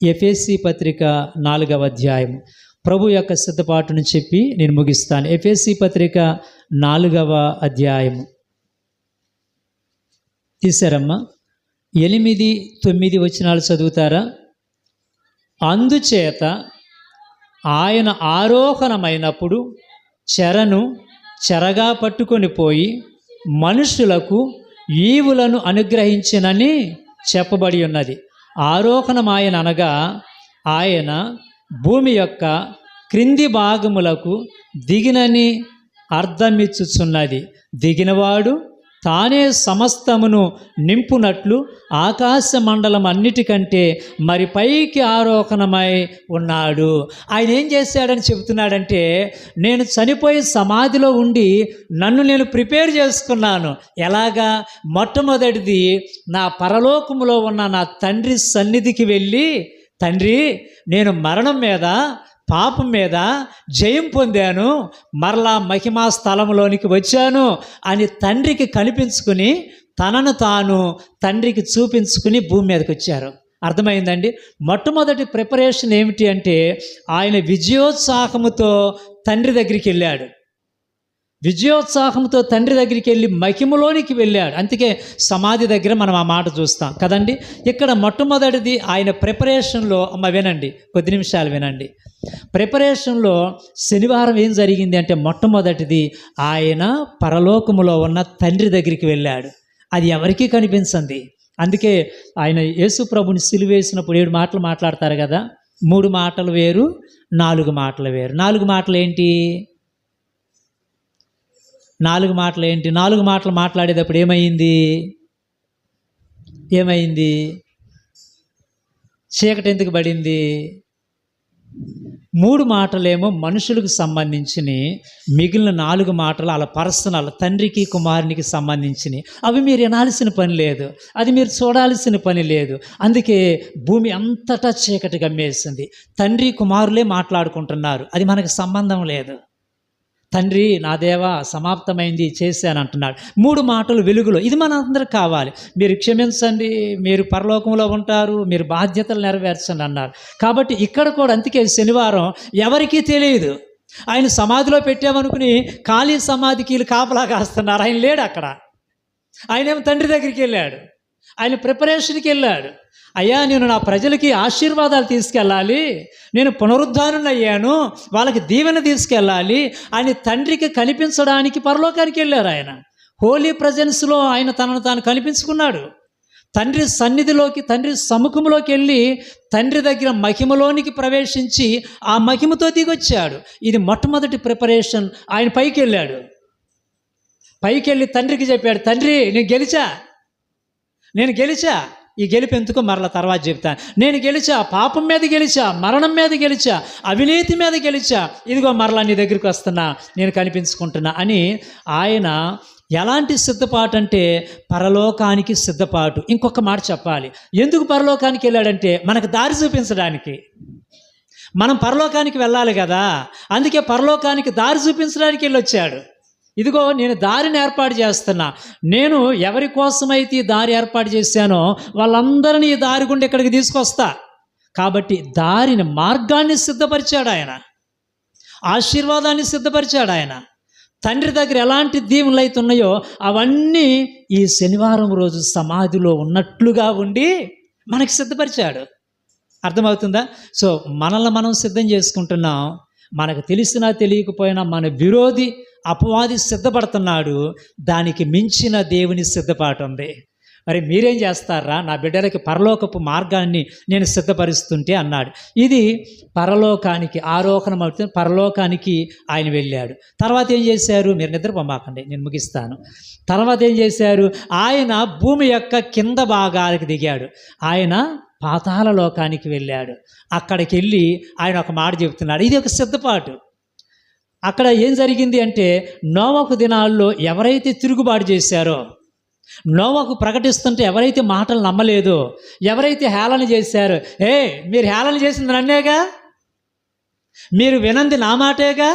ఎఫెసీ పత్రిక 4వ అధ్యాయము, ప్రభు యొక్క సిద్ధపాటును చెప్పి నేను ముగిస్తాను. ఎఫెసీ పత్రిక 4వ అధ్యాయము తీశారమ్మా, 8, 9 వచనాలు చదువుతారా? అందుచేత ఆయన ఆరోహణమైనప్పుడు చెరను చెరగా పట్టుకొని పోయి మనుషులకు ఈవులను అనుగ్రహించినని చెప్పబడి ఉన్నది. ఆరోహణమాయన అనగా ఆయన భూమి యొక్క క్రింది భాగములకు దిగినని అర్థమిచ్చుచున్నది. దిగినవాడు తానే సమస్తమును నింపునట్లు ఆకాశ మండలం అన్నిటికంటే మరి పైకి ఆరోహణమై ఉన్నాడు. ఆయన ఏం చేశాడని చెబుతున్నాడంటే, నేను చనిపోయి సమాధిలో ఉండి నన్ను నేను ప్రిపేర్ చేసుకున్నాను. ఎలాగా? మొట్టమొదటిది, నా పరలోకములో ఉన్న నా తండ్రి సన్నిధికి వెళ్ళి, తండ్రి, నేను మరణం మీద, పాపం మీద జయం పొందాను, మరలా మహిమా స్థలంలోనికి వచ్చాను అని తండ్రికి కనిపించుకుని, తనను తాను తండ్రికి చూపించుకుని భూమి మీదకి వచ్చారు. అర్థమైందండి? మొట్టమొదటి ప్రిపరేషన్ ఏమిటి అంటే, ఆయన విజయోత్సాహముతో తండ్రి దగ్గరికి వెళ్ళాడు. విజయోత్సాహంతో తండ్రి దగ్గరికి వెళ్ళి మహిమలోనికి వెళ్ళాడు. అందుకే సమాధి దగ్గర మనం ఆ మాట చూస్తాం కదండి. ఇక్కడ మొట్టమొదటిది ఆయన ప్రిపరేషన్లో, వినండి, కొద్ది నిమిషాలు వినండి. ప్రిపరేషన్లో శనివారం ఏం జరిగింది అంటే, మొట్టమొదటిది ఆయన పరలోకములో ఉన్న తండ్రి దగ్గరికి వెళ్ళాడు. అది ఎవరికీ కనిపించింది. అందుకే ఆయన యేసు ప్రభుని సిలువేసినప్పుడు 7 మాటలు మాట్లాడతారు కదా. 3 మాటలు వేరు, 4 మాటలు వేరు. 4 మాటలు ఏంటి? 4 మాటలు ఏంటి? 4 మాటలు మాట్లాడేటప్పుడు ఏమైంది? చీకటి ఎందుకు పడింది? 3 మాటలేమో మనుషులకు సంబంధించినవి, మిగిలిన 4 మాటలు అలా పర్సనల్, తండ్రికి కుమారునికి సంబంధించినవి. అవి మీరు వినాల్సిన పని లేదు, అది మీరు చూడాల్సిన పని లేదు. అందుకే భూమి అంతటా చీకటి గమ్మేసింది. తండ్రి కుమారులే మాట్లాడుకుంటున్నారు, అది మనకు సంబంధం లేదు. తండ్రి, నా దేవా, సమాప్తమైంది, చేశాను అంటున్నాడు. 3 మాటలు వెలుగులో. ఇది మన అందరికి కావాలి. మీరు క్షమించండి, మీరు పరలోకంలో ఉంటారు, మీరు బాధ్యతలు నెరవేర్చండి అన్నారు. కాబట్టి ఇక్కడ కూడా అందుకే శనివారం ఎవరికీ తెలియదు. ఆయన సమాధిలో పెట్టామనుకుని ఖాళీ సమాధికి కాపలా కాస్తున్నారు. ఆయన లేడు అక్కడ. ఆయనేమో తండ్రి దగ్గరికి వెళ్ళాడు, ఆయన ప్రిపరేషన్కి వెళ్ళాడు. అయ్యా, నేను నా ప్రజలకి ఆశీర్వాదాలు తీసుకెళ్ళాలి, నేను పునరుద్ధానుని అయ్యాను, వాళ్ళకి దీవెన తీసుకెళ్ళాలి అని తండ్రికి కనిపించడానికి పరలోకానికి వెళ్ళారు. ఆయన హోలీ ప్రజెన్స్లో ఆయన తనను తాను కనిపించుకున్నాడు. తండ్రి సన్నిధిలోకి, తండ్రి సముఖంలోకి వెళ్ళి తండ్రి దగ్గర మహిమలోనికి ప్రవేశించి ఆ మహిమతో దిగొచ్చాడు. ఇది మొట్టమొదటి ప్రిపరేషన్. ఆయన పైకి వెళ్ళాడు. పైకి వెళ్ళి తండ్రికి చెప్పాడు, తండ్రి నేను గెలిచా. ఈ గెలుపు ఎందుకో మరలా తర్వాత చెప్తాను. నేను గెలిచా, పాపం మీద గెలిచా, మరణం మీద గెలిచా, అవినీతి మీద గెలిచా, ఇదిగో మరలా నీ దగ్గరికి వస్తున్నా, నేను కనిపించుకుంటున్నా అని ఆయన ఎలాంటి సిద్ధపాటు అంటే పరలోకానికి సిద్ధపాటు. ఇంకొక మాట చెప్పాలి. ఎందుకు పరలోకానికి వెళ్ళాడంటే మనకు దారి చూపించడానికి. మనం పరలోకానికి వెళ్ళాలి కదా, అందుకే పరలోకానికి దారి చూపించడానికి వెళ్ళొచ్చాడు. ఇదిగో నేను దారిని ఏర్పాటు చేస్తున్నా. నేను ఎవరి కోసమైతే ఈ దారి ఏర్పాటు చేశానో వాళ్ళందరినీ ఈ దారి గుండా ఇక్కడికి తీసుకొస్తా. కాబట్టి దారిని, మార్గాన్ని సిద్ధపరిచాడు ఆయన, ఆశీర్వాదాన్ని సిద్ధపరిచాడు ఆయన. తండ్రి దగ్గర ఎలాంటి దీవులు అయితే ఉన్నాయో అవన్నీ ఈ శనివారం రోజు సమాధిలో ఉన్నట్లుగా ఉండి మనకి సిద్ధపరిచాడు. అర్థమవుతుందా? సో మనల్ని మనం సిద్ధం చేసుకుంటున్నాం. మనకు తెలిసినా తెలియకపోయినా మన విరోధి అపవాది సిద్ధపడుతున్నాడు. దానికి మించిన దేవుని సిద్ధపాటు ఉంది. మరి మీరేం చేస్తారా? నా బిడ్డలకి పరలోకపు మార్గాన్ని నేను సిద్ధపరుస్తుంటే అన్నాడు. ఇది పరలోకానికి ఆరోహణం అవుతుంది. పరలోకానికి ఆయన వెళ్ళాడు. తర్వాత ఏం చేశారు? మీరు నిద్రపోమాకండి, నేను ముగిస్తాను. తర్వాత ఏం చేశారు? ఆయన భూమి యొక్క కింద భాగాలకు దిగాడు. ఆయన పాతాళ లోకానికి వెళ్ళాడు. అక్కడికి వెళ్ళి ఆయన ఒక మాట చెబుతున్నాడు. ఇది ఒక సిద్ధపాటు. అక్కడ ఏం జరిగింది అంటే, నోవహు దినాల్లో ఎవరైతే తిరుగుబాటు చేశారో, నోవహు ప్రకటిస్తుంటే ఎవరైతే మాటలు నమ్మలేదో, ఎవరైతే హేళన చేశారో, మీరు హేళన చేసింది నన్నేగా, మీరు వినంది నా మాటేగా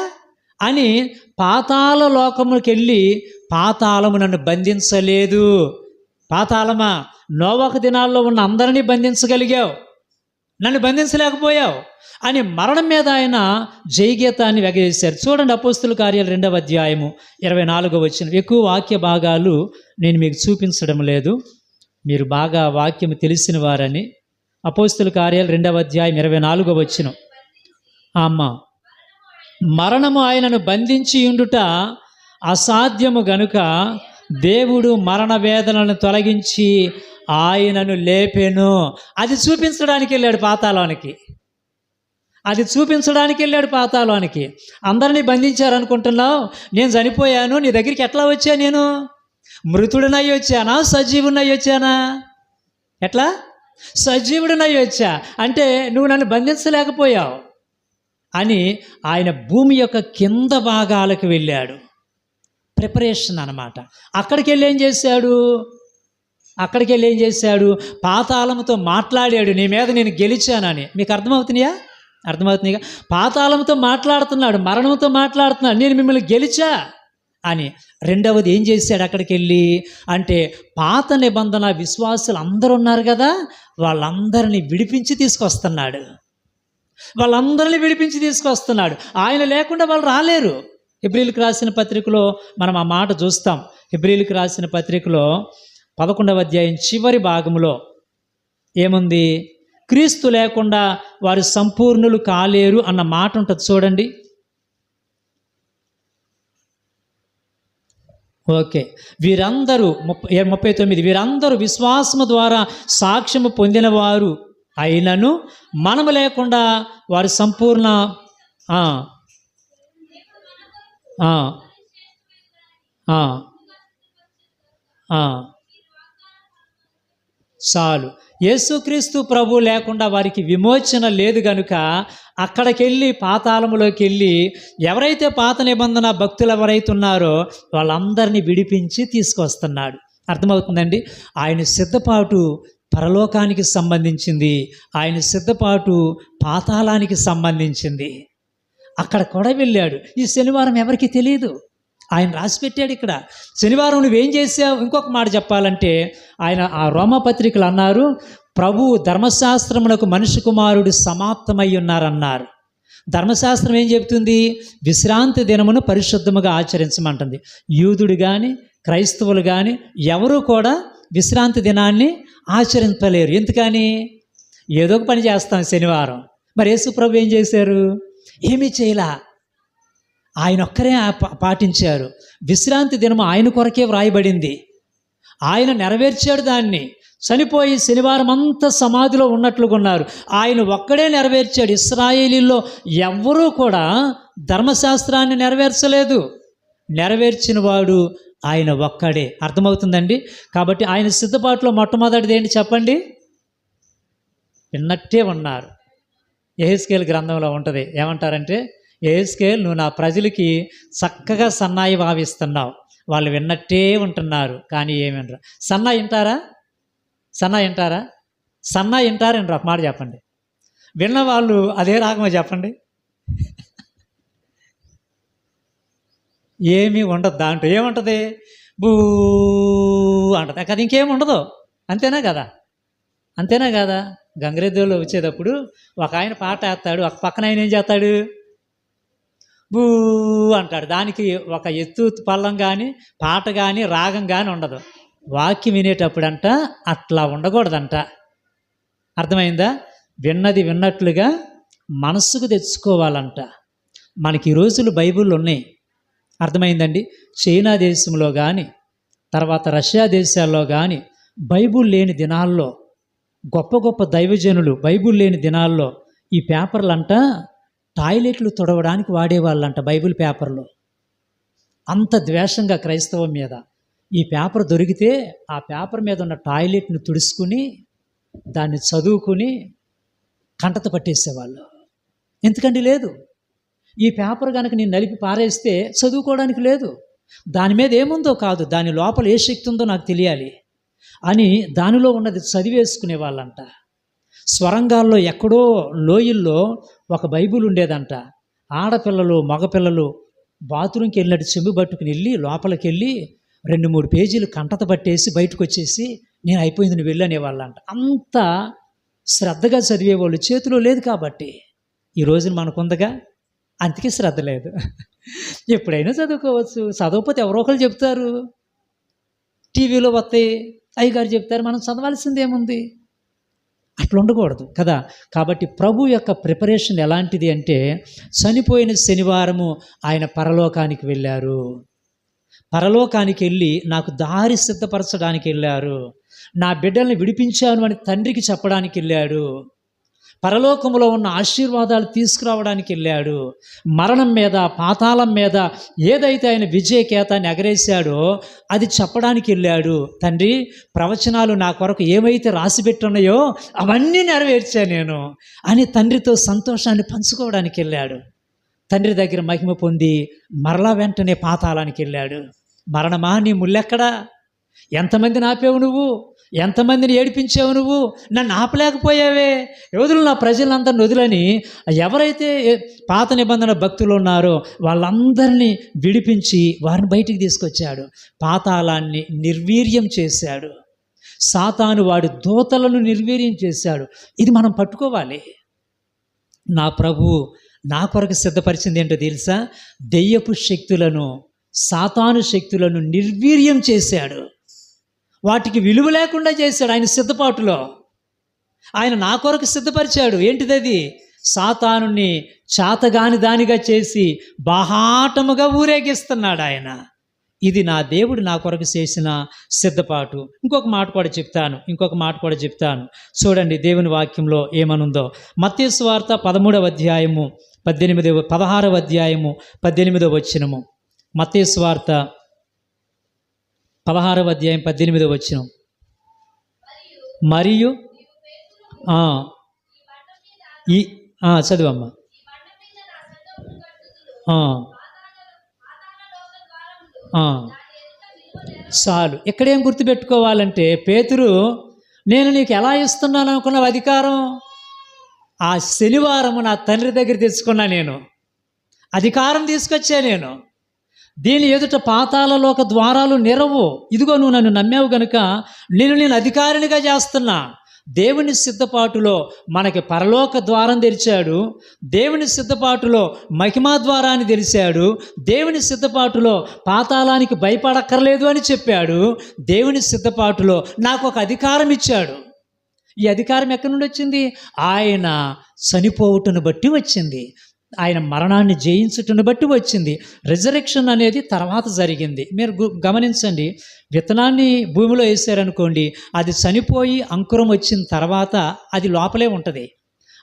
అని పాతాళ లోకముకి వెళ్ళి, పాతాళము నన్ను బంధించలేదు. పాతాళమా, నోవహు దినాల్లో ఉన్న అందరినీ బంధించగలిగావు, నన్ను బంధించలేకపోయావు అని మరణం మీద ఆయన జయగీతాన్ని వెగజేశారు. చూడండి, అపోస్తుల కార్యాలు 2వ అధ్యాయము 24వ వచనం. ఎక్కువ వాక్య భాగాలు నేను మీకు చూపించడం లేదు, మీరు బాగా వాక్యం తెలిసిన వారని. అపోస్తుల కార్యాలు 2వ అధ్యాయం 24వ వచనం. మరణము ఆయనను బంధించి ఉండుట అసాధ్యము గనుక దేవుడు మరణ వేదనలను తొలగించి ఆయనను లేపెను. అది చూపించడానికి వెళ్ళాడు పాతాళానికి. అందరినీ బంధించారనుకుంటున్నావు. నేను చనిపోయాను, నీ దగ్గరికి ఎట్లా వచ్చా? నేను మృతుడినై వచ్చానా, సజీవుడినై వచ్చానా? ఎట్లా? సజీవుడినై వచ్చా. అంటే నువ్వు నన్ను బంధించలేకపోయావు అని ఆయన భూమి యొక్క కింద భాగాలకు వెళ్ళాడు. ప్రిపరేషన్ అన్నమాట. అక్కడికి వెళ్ళి ఏం చేశాడు? పాతాళంతో మాట్లాడాడు, నీ మీద నేను గెలిచానని. మీకు అర్థమవుతున్నాయా? పాతాళంతో మాట్లాడుతున్నాడు, మరణంతో మాట్లాడుతున్నాడు, నేను మిమ్మల్ని గెలిచా అని. రెండవది ఏం చేశాడు అక్కడికి వెళ్ళి అంటే, పాత నిబంధన విశ్వాసులు అందరూ ఉన్నారు కదా, వాళ్ళందరినీ విడిపించి తీసుకొస్తున్నాడు. ఆయన లేకుండా వాళ్ళు రాలేరు. హెబ్రీయులకు రాసిన పత్రికలో మనం ఆ మాట చూస్తాం. హెబ్రీయులకు రాసిన పత్రికలో 11వ అధ్యాయం చివరి భాగంలో ఏముంది? క్రీస్తు లేకుండా వారు సంపూర్ణులు కాలేరు అన్న మాట ఉంటుంది చూడండి. ఓకే, వీరందరూ 39, వీరందరూ విశ్వాసము ద్వారా సాక్ష్యము పొందిన వారు అయినను మనము లేకుండా వారు సంపూర్ణ చాలు. యేసుక్రీస్తు ప్రభు లేకుండా వారికి విమోచన లేదు గనుక అక్కడికి వెళ్ళి, పాతాళములోకి వెళ్ళి, ఎవరైతే పాత నిబంధన భక్తులు ఎవరైతే ఉన్నారో వాళ్ళందరినీ విడిపించి తీసుకొస్తున్నాడు. అర్థమవుతుందండి? ఆయన సిద్ధపాటు పరలోకానికి సంబంధించింది, ఆయన సిద్ధపాటు పాతాళానికి సంబంధించింది. అక్కడ కూడా వెళ్ళాడు. ఈ శనివారం ఎవరికి తెలియదు, ఆయన రాసిపెట్టాడు ఇక్కడ. శనివారం నువ్వేం చేసావు? ఇంకొక మాట చెప్పాలంటే, ఆయన ఆ రోమపత్రికలు అన్నారు, ప్రభువు ధర్మశాస్త్రమునకు మనిషి కుమారుడు సమాప్తమై ఉన్నారన్నారు. ధర్మశాస్త్రం ఏం చెప్తుంది? విశ్రాంతి దినమును పరిశుద్ధముగా ఆచరించమంటుంది. యూదుడు కానీ క్రైస్తవులు కానీ ఎవరూ కూడా విశ్రాంతి దినాన్ని ఆచరించలేరు. ఎందుకని? ఏదో ఒక పని చేస్తాం శనివారం. మరి యేసు ప్రభు ఏం చేశారు? ఏమీ చేయలా. ఆయన ఒక్కరే పాటించారు. విశ్రాంతి దినము ఆయన కొరకే వ్రాయబడింది. ఆయన నెరవేర్చాడు దాన్ని. చనిపోయి శనివారం అంతా సమాధిలో ఉన్నట్లుగా ఉన్నారు. ఆయన ఒక్కడే నెరవేర్చాడు. ఇశ్రాయేలీల్లో ఎవ్వరూ కూడా ధర్మశాస్త్రాన్ని నెరవేర్చలేదు. నెరవేర్చిన వాడు ఆయన ఒక్కడే. అర్థమవుతుందండి? కాబట్టి ఆయన సిద్ధపాటులో మొట్టమొదటిది ఏంటి చెప్పండి? విన్నట్టే ఉన్నారు. యెహెజ్కేలు గ్రంథంలో ఉంటుంది. ఏమంటారంటే, యెహెజ్కేలు, నువ్వు నా ప్రజలకి చక్కగా సన్నాయి భావిస్తున్నావు, వాళ్ళు విన్నట్టే ఉంటున్నారు, కానీ ఏమనరా. సన్నాయి వింటారా? సన్నాయి వింటారా? సన్నాయి వింటారండి. ఒక మాట చెప్పండి. విన్నవాళ్ళు అదే రాగమో చెప్పండి. ఏమీ ఉండదు దాంట్లో. ఏముంటుంది? బూ అంటది కదా, ఇంకేమి ఉండదు. అంతేనా కదా? అంతేనా కదా? గంగిరెద్దులో వచ్చేటప్పుడు ఒక ఆయన పాట వేస్తాడు, ఒక పక్కన ఆయన ఏం చేస్తాడు? బూ అంటాడు. దానికి ఒక ఎత్తు పల్లం కానీ పాట కానీ రాగం కానీ ఉండదు. వాక్యం వినేటప్పుడంట అట్లా ఉండకూడదంట. అర్థమైందా? విన్నది విన్నట్లుగా మనస్సుకు తెచ్చుకోవాలంట. మనకి ఈ రోజులు బైబిళ్ళు ఉన్నాయి. అర్థమైందండి? చైనా దేశంలో కానీ, తర్వాత రష్యా దేశాల్లో కానీ బైబిల్ లేని దినాల్లో, గొప్ప గొప్ప దైవజనులు బైబిల్ లేని దినాల్లో ఈ పేపర్లంట టాయిలెట్లు తుడవడానికి వాడేవాళ్ళంట. బైబిల్ పేపర్లో అంత ద్వేషంగా క్రైస్తవం మీద ఈ పేపర్ దొరికితే ఆ పేపర్ మీద ఉన్న టాయిలెట్ను తుడుచుకుని దాన్ని చదువుకుని కంటత పట్టేసేవాళ్ళు. ఎందుకంటే లేదు, ఈ పేపర్ కనుక నేను నలిపి పారేస్తే చదువుకోవడానికి లేదు. దాని మీద ఏముందో కాదు, దాని లోపల ఏ శక్తి ఉందో నాకు తెలియాలి అని దానిలో ఉన్నది చదివేసుకునే వాళ్ళంట. స్వరంగాల్లో ఎక్కడో లోయల్లో ఒక బైబిల్ ఉండేదంట. ఆడపిల్లలు మగపిల్లలు బాత్రూమ్కి వెళ్ళినట్టు చెంబు పట్టుకుని వెళ్ళి లోపలికి వెళ్ళి 2-3 పేజీలు కంటత పట్టేసి బయటకు వచ్చేసి నేను అయిపోయింది నువ్వు వెళ్ళి అనేవాళ్ళంట. అంత శ్రద్ధగా చదివేవాళ్ళు. చేతిలో లేదు కాబట్టి. ఈ రోజున మనకుందగా, అందుకే శ్రద్ధ లేదు. ఎప్పుడైనా చదువుకోవచ్చు. చదవకపోతే ఎవరో ఒకరు చెప్తారు, టీవీలో వస్తాయి, అయ్యగారు చెప్తారు, మనం చదవాల్సింది ఏముంది? అట్లా ఉండకూడదు కదా. కాబట్టి ప్రభు యొక్క ప్రిపరేషన్ ఎలాంటిది అంటే, చనిపోయిన శనివారము ఆయన పరలోకానికి వెళ్ళారు. పరలోకానికి వెళ్ళి నాకు దారి సిద్ధపరచడానికి వెళ్ళారు. నా బిడ్డల్ని విడిపించాను అని తండ్రికి చెప్పడానికి వెళ్ళాడు. పరలోకములో ఉన్న ఆశీర్వాదాలు తీసుకురావడానికి వెళ్ళాడు. మరణం మీద, పాతాళం మీద ఏదైతే ఆయన విజయకేతాన్ని ఎగరేశాడో అది చెప్పడానికి వెళ్ళాడు. తండ్రి, ప్రవచనాలు నా కొరకు ఏమైతే రాసిపెట్టున్నాయో అవన్నీ నెరవేర్చా నేను అని తండ్రితో సంతోషాన్ని పంచుకోవడానికి వెళ్ళాడు. తండ్రి దగ్గర మహిమ పొంది మరలా వెంటనే పాతాళానికి వెళ్ళాడు. మరణమా, నీ ముల్లెక్కడా? ఎంతమందిని ఆపేవు నువ్వు? ఎంతమందిని ఏడిపించావు నువ్వు? నన్ను ఆపలేకపోయావే. యోధులు నా ప్రజలందరిని వదిలని ఎవరైతే పాత నిబంధన భక్తులు ఉన్నారో వాళ్ళందరినీ విడిపించి వారిని బయటికి తీసుకొచ్చాడు. పాతాళాన్ని నిర్వీర్యం చేశాడు. సాతాను వాడి దూతలను నిర్వీర్యం చేశాడు. ఇది మనం పట్టుకోవాలి. నా ప్రభువు నా కొరకు సిద్ధపరిచింది ఏంటో తెలుసా? దెయ్యపు శక్తులను, సాతాను శక్తులను నిర్వీర్యం చేశాడు. వాటికి విలువ లేకుండా చేశాడు ఆయన సిద్ధపాటులో. ఆయన నా కొరకు సిద్ధపరిచాడు. ఏంటిదది? సాతానుని చాతగాని దానిగా చేసి బాహాటముగా ఊరేగిస్తున్నాడు ఆయన. ఇది నా దేవుడు నా కొరకు చేసిన సిద్ధపాటు. ఇంకొక మాట కూడా చెప్తాను. చూడండి దేవుని వాక్యంలో ఏమనుందో. మత్తయి సువార్త 13వ అధ్యాయము 16వ అధ్యాయము 18వ వచనము. మత్తయి సువార్త 16వ అధ్యాయం 18వ వచనం. మరియు చదువమ్మా. చాలు. ఇక్కడేం గుర్తుపెట్టుకోవాలంటే, పేతురు, నేను నీకు ఎలా ఇస్తున్నాను అనుకున్నావు అధికారం? ఆ శనివారము నా తండ్రి దగ్గర తెచ్చుకున్నా, నేను అధికారం తీసుకొచ్చా. నేను దీని ఎదుట పాతాళలోక ద్వారాలు నిరవు. ఇదిగో నువ్వు నన్ను నమ్మావు గనుక నేను అధికారినిగా చేస్తున్నా. దేవుని సిద్ధపాటులో మనకి పరలోక ద్వారం తెరిచాడు. దేవుని సిద్ధపాటులో మహిమా ద్వారాన్ని తెరిచాడు. దేవుని సిద్ధపాటులో పాతాళానికి భయపడక్కర్లేదు అని చెప్పాడు. దేవుని సిద్ధపాటులో నాకు ఒక అధికారం ఇచ్చాడు. ఈ అధికారం ఎక్కడి నుండి వచ్చింది? ఆయన చనిపోవుటను బట్టి వచ్చింది. ఆయన మరణాన్ని జయించుటను బట్టి వచ్చింది. రిజరెక్షన్ అనేది తర్వాత జరిగింది. మీరు గమనించండి, విత్తనాన్ని భూమిలో వేసారనుకోండి, అది చనిపోయి అంకురం వచ్చిన తర్వాత అది లోపలే ఉంటుంది.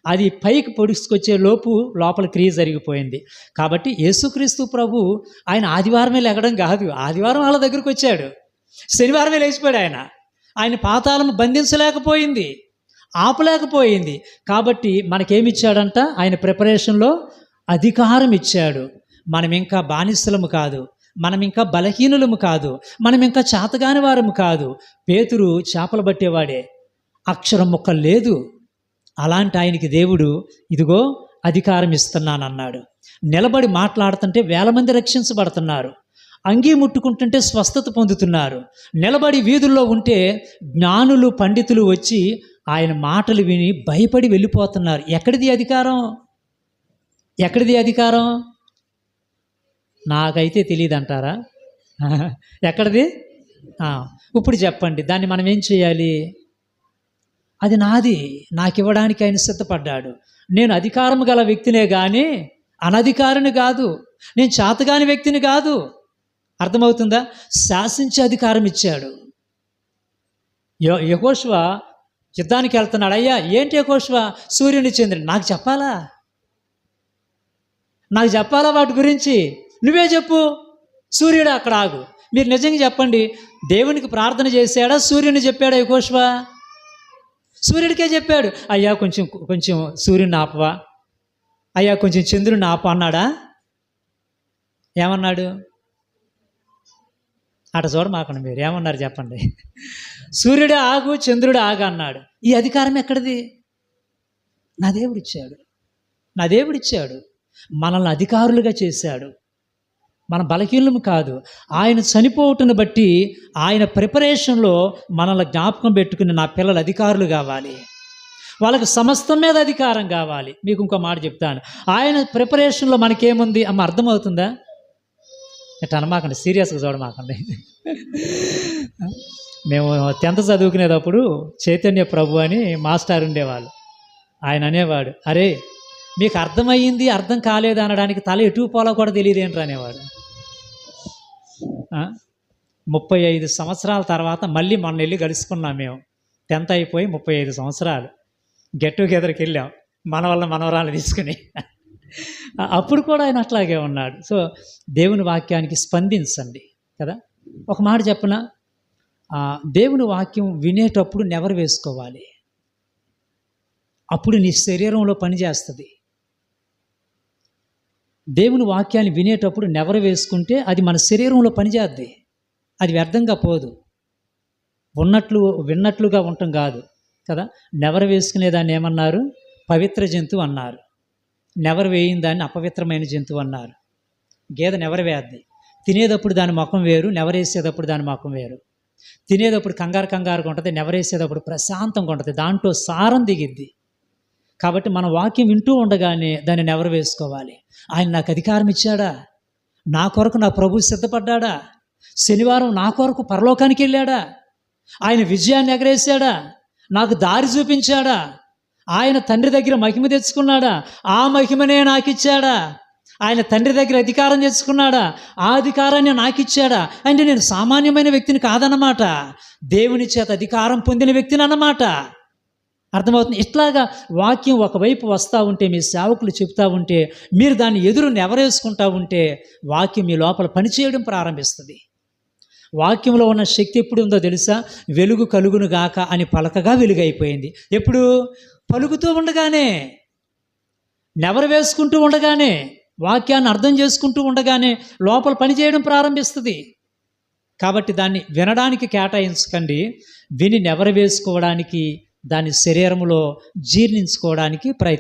అది పైకి పొడుచుకొచ్చే లోపు లోపల క్రియ జరిగిపోయింది. కాబట్టి యేసుక్రీస్తు ప్రభు ఆయన ఆదివారమే లెగడం కాదు, ఆదివారం వాళ్ళ దగ్గరికి వచ్చాడు, శనివారమే లేచిపోయాడు. ఆయన పాతాళం బంధించలేకపోయింది, ఆపలేకపోయింది. కాబట్టి మనకేమిచ్చాడంట? ఆయన ప్రిపరేషన్లో అధికారం ఇచ్చాడు. మనం ఇంకా బానిసలము కాదు, మనం ఇంకా బలహీనులము కాదు, మనం ఇంకా చేతగాని వారము కాదు. పేతురు చేపలు పట్టేవాడే, అక్షరం ముక్క లేదు. అలాంటి ఆయనకి దేవుడు ఇదిగో అధికారం ఇస్తున్నానన్నాడు. నిలబడి మాట్లాడుతుంటే వేల మంది రక్షించబడుతున్నారు, అంగీ ముట్టుకుంటుంటే స్వస్థత పొందుతున్నారు. నిలబడి వీధుల్లో ఉంటే జ్ఞానులు పండితులు వచ్చి ఆయన మాటలు విని భయపడి వెళ్ళిపోతున్నారు. ఎక్కడిది అధికారం? ఎక్కడిది అధికారం? నాకైతే తెలియదు అంటారా? ఎక్కడిది? ఇప్పుడు చెప్పండి, దాన్ని మనం ఏం చేయాలి? అది నాది, నాకు ఇవ్వడానికి ఆయన సిద్ధపడ్డాడు. నేను అధికారం గల వ్యక్తినే కానీ అనధికారిని కాదు, నేను చేతగాని వ్యక్తిని కాదు. అర్థమవుతుందా? శాసించే అధికారం ఇచ్చాడు. యెహోషువ యుద్ధానికి వెళ్తున్నాడు. అయ్యా ఏంటి యెహోషువ? సూర్యుని చంద్రుని నాకు చెప్పాలా? వాటి గురించి? నువ్వే చెప్పు. సూర్యుడు అక్కడ ఆగు. మీరు నిజంగా చెప్పండి, దేవునికి ప్రార్థన చేశాడా, సూర్యుని చెప్పాడా యెహోషువ? సూర్యుడికే చెప్పాడు. అయ్యా కొంచెం సూర్యుని ఆపవా, అయ్యా కొంచెం చంద్రుని ఆపు అన్నాడా? ఏమన్నాడు? అట చూడమాకండి మీరు, ఏమన్నారు చెప్పండి? సూర్యుడు ఆగు, చంద్రుడు ఆగు అన్నాడు. ఈ అధికారం ఎక్కడిది? నా దేవుడిచ్చాడు. మనల్ని అధికారులుగా చేశాడు. మన బలహీనము కాదు. ఆయన చనిపోవటను బట్టి ఆయన ప్రిపరేషన్లో మనల్ని జ్ఞాపకం పెట్టుకుని నా పిల్లలు అధికారులు కావాలి, వాళ్ళకి సమస్తం మీద అధికారం కావాలి. మీకు ఇంకో మాట చెప్తాను, ఆయన ప్రిపరేషన్లో మనకేముంది అమ్మ? అర్థమవుతుందా? ఇట్లా అనమాకండి, సీరియస్గా చూడమాకండి. మేము 10th చదువుకునేటప్పుడు చైతన్య ప్రభు అని మాస్టర్ ఉండేవాళ్ళు. ఆయన అనేవాడు, అరే మీకు అర్థమయ్యింది అర్థం కాలేదు అనడానికి తల ఎటు పోలా కూడా తెలియదు ఏంట్రా అనేవాడు. 35 సంవత్సరాల తర్వాత మళ్ళీ మొన్న వెళ్ళి కలుసుకున్నాం మేము. 10th అయిపోయి 35 సంవత్సరాలు గెట్ టుగెదర్కి వెళ్ళాం మనవరాలు తీసుకుని. అప్పుడు కూడా ఆయన అట్లాగే ఉన్నాడు. సో దేవుని వాక్యానికి స్పందించండి కదా. ఒక మాట చెప్పనా, దేవుని వాక్యం వినేటప్పుడు నెవరు వేసుకోవాలి, అప్పుడు నీ శరీరంలో పనిచేస్తుంది. దేవుని వాక్యాన్ని వినేటప్పుడు నెవరు వేసుకుంటే అది మన శరీరంలో పనిచేద్ది, అది వ్యర్థంగా పోదు. విన్నట్లుగా ఉండటం కాదు కదా. నెవరు వేసుకునేదాన్ని ఏమన్నారు? పవిత్ర జంతువు అన్నారు. నెవరు వేయిన దాన్ని అపవిత్రమైన జంతువు అన్నారు. గేదె నెవరు వేద్ది, తినేటప్పుడు దాని ముఖం వేరు, నెవరేసేటప్పుడు దాని ముఖం వేరు. తినేటప్పుడు కంగారుగా ఉంటుంది, నెవరేసేటప్పుడు ప్రశాంతంగా ఉంటుంది, దాంట్లో సారం దిగిద్ది. కాబట్టి మన వాక్యం వింటూ ఉండగానే దాన్ని నెవరు వేసుకోవాలి. ఆయన నాకు అధికారం ఇచ్చాడా, నా కొరకు నా ప్రభు సిద్ధపడ్డాడా, శనివారం నా కొరకు పరలోకానికి వెళ్ళాడా, ఆయన విజయాన్ని ఎగరేశాడా, నాకు దారి చూపించాడా, ఆయన తండ్రి దగ్గర మహిమ తెచ్చుకున్నాడా, ఆ మహిమనే నాకు ఇచ్చాడా, ఆయన తండ్రి దగ్గర అధికారం తెచ్చుకున్నాడా, ఆ అధికారాన్ని నాకు ఇచ్చాడా. అంటే నేను సామాన్యమైన వ్యక్తిని కాదన్నమాట, దేవుని చేత అధికారం పొందిన వ్యక్తిని అన్నమాట. అర్థమవుతుంది? ఇట్లాగా వాక్యం ఒకవైపు వస్తూ ఉంటే, మీ సేవకులు చెప్తూ ఉంటే, మీరు దాన్ని ఎదురు నెవరేసుకుంటూ ఉంటే వాక్యం మీ లోపల పనిచేయడం ప్రారంభిస్తుంది. వాక్యంలో ఉన్న శక్తి ఎప్పుడు ఉందో తెలుసా? వెలుగు కలుగును గాక అని పలకగా వెలుగైపోయింది. ఎప్పుడు? పలుకుతూ ఉండగానే, నెవరు వేసుకుంటూ ఉండగానే, వాక్యాన్ని అర్థం చేసుకుంటూ ఉండగానే లోపల పనిచేయడం ప్రారంభిస్తుంది. కాబట్టి దాన్ని వినడానికి కేటాయించకండి, విని నెవరు వేసుకోవడానికి, దాని శరీరంలో జీర్ణించుకోవడానికి ప్రయత్నం